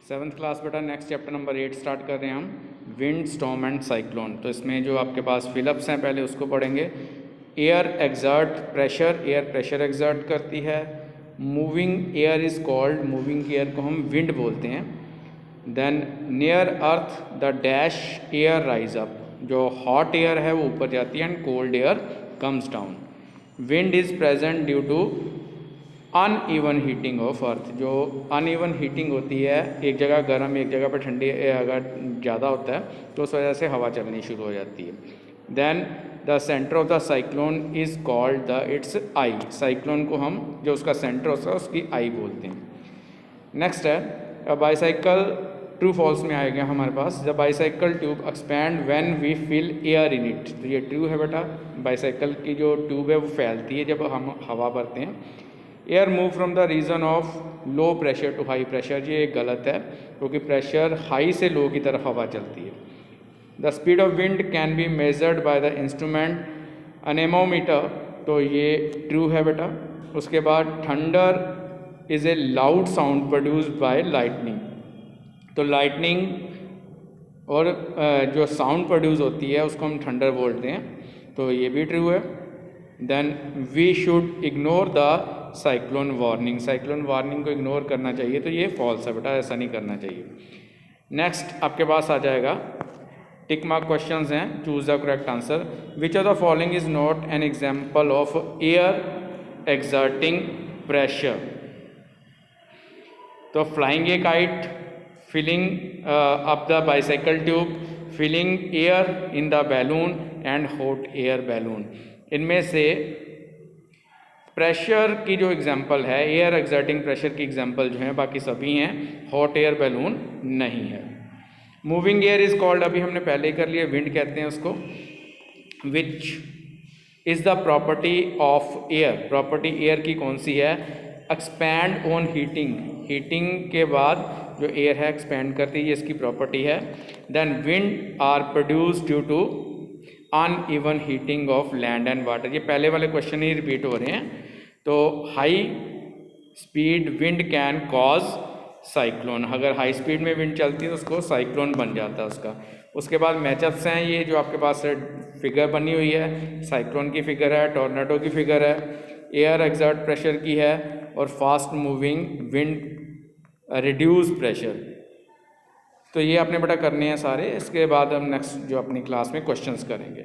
7th class बेटा next chapter number 8 start कर रहे हैं हम, विंड, स्टॉर्म एंड साइक्लोन। तो इसमें जो आपके पास फिलअप्स हैं पहले उसको पढ़ेंगे। Air exert pressure, air pressure exert करती है। Moving air is called, moving air को हम विंड बोलते हैं। Then near earth the dash air rise up, जो हॉट एयर है वो ऊपर जाती है and cold air comes down. Wind is present due to uneven heating of earth, जो अनइवन हीटिंग होती है, एक जगह गर्म एक जगह पर ठंडी अगर ज़्यादा होता है तो उस वजह से हवा चलनी शुरू हो जाती है। Then the centre of the cyclone is called the it's eye, cyclone को हम जो उसका सेंटर होता है उसकी आई बोलते हैं। नेक्स्ट है बाईसाइकिल, ट्रू फॉल्स में आएगा हमारे पास, the bicycle tube expand when we fill air in it. तो ये ट्रू है बेटा, बाईसाइकिल की जो ट्यूब है वो फैलती है जब हम हवा भरते हैं। Air move from the region of low pressure to high pressure, ये गलत है क्योंकि प्रेशर हाई से लो की तरफ हवा चलती है। The speed of wind can be measured by the instrument anemometer, तो ये ट्रू है बेटा। उसके बाद thunder is a loud sound produced by lightning, तो लाइटनिंग और जो साउंड प्रोड्यूस होती है उसको हम थंडर बोलते हैं, तो ये भी ट्रू है। Then we should ignore the cyclone warning, cyclone warning को इग्नोर करना चाहिए, तो ये फॉल्स है बेटा, ऐसा नहीं करना चाहिए। नेक्स्ट आपके पास आ जाएगा टिक मार्क क्वेश्चंस हैं, choose the correct answer. Which of the following is not an example of air exerting pressure, तो flying a kite, filling up the bicycle tube, filling air in the balloon and hot air balloon. इनमें से pressure की जो example है, air exerting pressure की example जो है बाकी सभी हैं, हॉट एयर बैलून नहीं है। मूविंग एयर इज कॉल्ड, अभी हमने पहले ही कर लिया, विंड कहते हैं उसको। Which is the property of air, property air की कौन सी है? एक्सपैंड ऑन हीटिंग, हीटिंग के बाद जो एयर है एक्सपैंड करती है, ये इसकी प्रॉपर्टी है। Then wind are produce due to uneven heating of land and water, ये पहले वाले क्वेश्चन ही रिपीट हो रहे हैं। तो high speed wind can cause cyclone, अगर हाई स्पीड में विंड चलती है तो उसको साइक्लोन बन जाता है उसका। उसके बाद मैचअप्स हैं, ये जो आपके पास फिगर बनी हुई है, साइक्लोन की फिगर है, टॉर्नेडो की फिगर है, एयर एक्सर्ट प्रेशर की है, और fast moving wind reduce pressure. तो ये आपने बेटा करने हैं सारे, इसके बाद हम नेक्स्ट जो अपनी क्लास में क्वेश्चंस करेंगे।